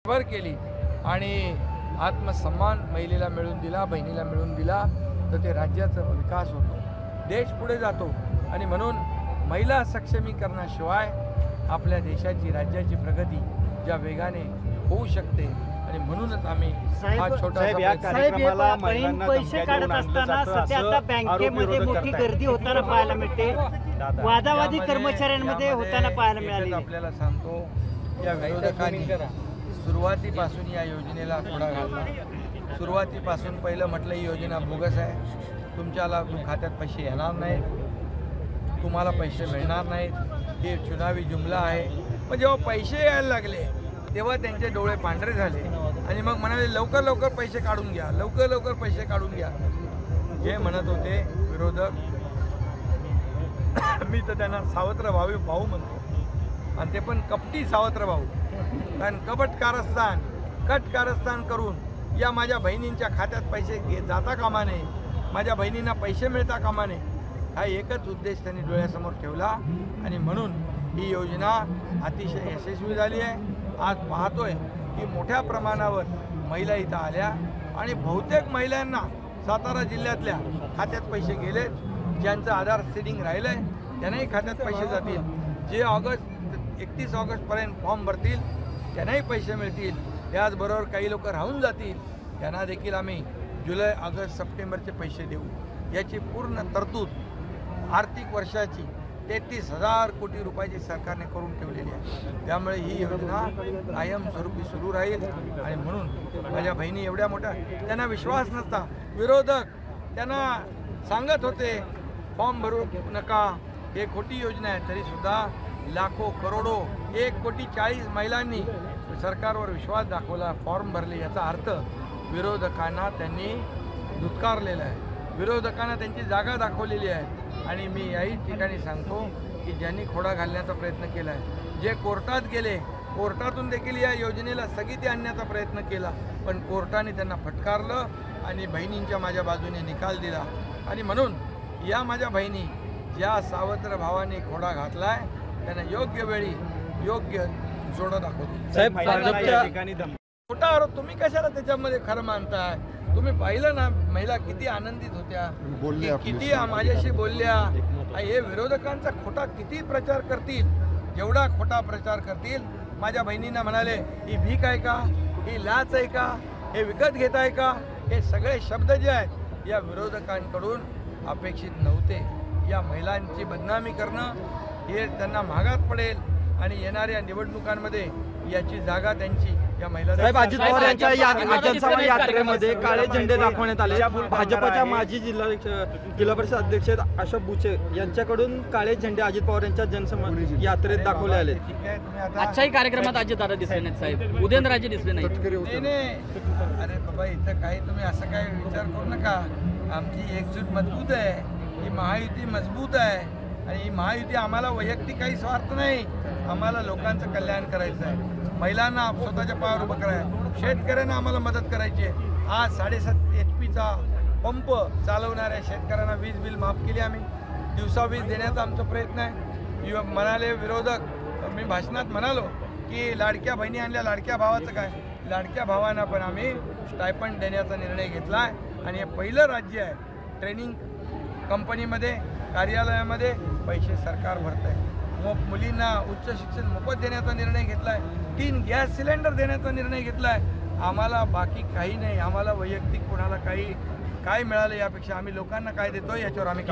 वर केली आणि आत्मसन्मान महिलेला मिळवून दिला, बहिणीला मिळवून दिला तर ते राज्याचा विकास होतो, देश पुढे जातो। आणि म्हणून महिला सक्षमीकरणाशिवाय आपल्या देशाची राज्याची प्रगती ज्या वेगाने होऊ शकते आणि म्हणूनच आम्ही हा छोटासा कार्यक्रमाला पैसे काढत असताना सध्या आता बँकेमध्ये मोठी गर्दी होताना पाहायला मिळते, वादावादी कर्मचाऱ्यांमध्ये होताना पाहायला मिळाली। आपल्याला सांगतो या विरोधकांनी सुरुवातीपासून या योजनेला खोडा घातला। सुरुवातीपासून पहिलं म्हटलं ही योजना बोगस आहे, तुमच्याला खात्यात पैसे येणार नाहीत, तुम्हाला पैसे मिळणार नाहीत, हे चुनावी जुमला आहे। पण जेव्हा पैसे यायला लागले तेव्हा त्यांचे डोळे पांढरे झाले आणि मग म्हणाले लवकर लवकर पैसे काढून घ्या, लवकर लवकर पैसे काढून घ्या। जे म्हणत होते विरोधक, मी तर त्यांना सावत्र भाऊ म्हणतो आणि ते पण कपटी सावत्र भाऊ, कारण कट कारस्थान करून या माझ्या बहिणींच्या खात्यात पैसे जाता कामा नये, माझ्या बहिणींना पैसे मिळता कामा नये, हा एकच उद्देश त्यांनी डोळ्यासमोर ठेवला। आणि म्हणून ही योजना अतिशय यशस्वी झाली आहे। आज पाहतोय की मोठ्या प्रमाणावर महिला इथं आल्या आणि बहुतेक महिलांना सातारा जिल्ह्यातल्या खात्यात पैसे गेले, ज्यांचं आधार सीडिंग राहिलं आहे त्यांनाही खात्यात पैसे जातील, जे 31 ऑगस्टपर्यंत फॉर्म भरतील त्यांनाही पैसे मिळतील, त्याचबरोबर काही लोक राहून जातील त्यांना देखील आम्ही जुलै, ऑगस्ट, सप्टेंबरचे पैसे देऊ। याची पूर्ण तरतूद आर्थिक वर्षाची 33,000 कोटी रुपयाची सरकारने करून ठेवलेली आहे। त्यामुळे ही योजना कायमस्वरूपी सुरू राहील आणि म्हणून माझ्या बहिणी एवढ्या मोठ्या, त्यांना विश्वास नसता, विरोधक त्यांना सांगत होते फॉर्म भरू नका, हे खोटी योजना आहे, तरीसुद्धा लाखो करोडो 1,40,00,000 महिलांनी सरकारवर विश्वास दाखवला, फॉर्म भरले। याचा अर्थ विरोधकांना त्यांनी धुतकारलेला आहे, विरोधकांना त्यांची जागा दाखवलेली आहे। आणि मी याही ठिकाणी सांगतो की ज्यांनी खोडा घालण्याचा प्रयत्न केला आहे, जे कोर्टात गेले, कोर्टातून देखील या योजनेला स्थगिती आणण्याचा प्रयत्न केला, पण कोर्टाने त्यांना फटकारलं आणि बहिणींच्या माझ्या बाजूने निकाल दिला। आणि म्हणून या माझ्या बहिणी ज्या सावत्र भावाने खोडा घातला आहे त्यांना योग्य वेळी योग्य जोडं दाखवतो। खोटा आरोप तुम्ही कशाला त्याच्यामध्ये खरं मानताय? तुम्ही पाहिलं ना महिला किती आनंदित होत्या, किती माझ्याशी बोलल्या। हे विरोधकांचा खोटा किती प्रचार करतील, जेवढा खोटा प्रचार करतील। माझ्या बहिणींना म्हणाले ही भीक आहे का, ही लाच आहे का, हे विकत घेत आहे का, हे सगळे शब्द जे आहेत या विरोधकांकडून अपेक्षित नव्हते। या महिलांची बदनामी करणं हे त्यांना महागात पडेल आणि येणाऱ्या निवडणुकांमध्ये याची जागा त्यांची या महिला। अजित पवार यांच्या यात्रेमध्ये काळे झेंडे दाखवण्यात आले। भाजपच्या माजी जिल्हा परिषद अध्यक्ष अशोक बुचे यांच्याकडून काळे झेंडे अजित पवार यांच्या यात्रेत दाखवले आले। आजच्याही कार्यक्रमात अजित दादा दिसले नाहीत साहेब, उदयनराजे दिसले नाहीत। अरे बाबा, इथं काही तुम्ही असं काही विचार करू नका, आमची एकजूट मजबूत आहे, ही महायुती मजबूत आहे आणि ही महायुती आम्हाला वैयक्तिक काही स्वार्थ नाही, आम्हाला लोकांचं कल्याण करायचं आहे, महिलांना स्वतःच्या पायावर उभं करायचं, शेतकऱ्यांना आम्हाला मदत करायची आहे। आज 7.5 HP पंप चालवणाऱ्या शेतकऱ्यांना वीज बिल माफ केली, आम्ही दिवसा वीज देण्याचा आमचा प्रयत्न आहे। म्हणाले विरोधक, मी भाषणात म्हणालो की लाडक्या बहिणी आणल्या, लाडक्या भावाचं काय, लाडक्या भावांना पण आम्ही स्टायपंड देण्याचा निर्णय घेतला आहे आणि हे पहिलं राज्य आहे ट्रेनिंग कंपनीमध्ये, कार्यालयामध्ये पैसे सरकार भरत आहे। मुलींना उच्च शिक्षण मोफत देण्याचा निर्णय घेतला आहे, 3 गॅस सिलेंडर देण्याचा निर्णय घेतला आहे। आम्हाला बाकी काही नाही, आम्हाला वैयक्तिक कोणाला काय मिळालं यापेक्षा आम्ही लोकांना काय देतो याच्यावर आम्ही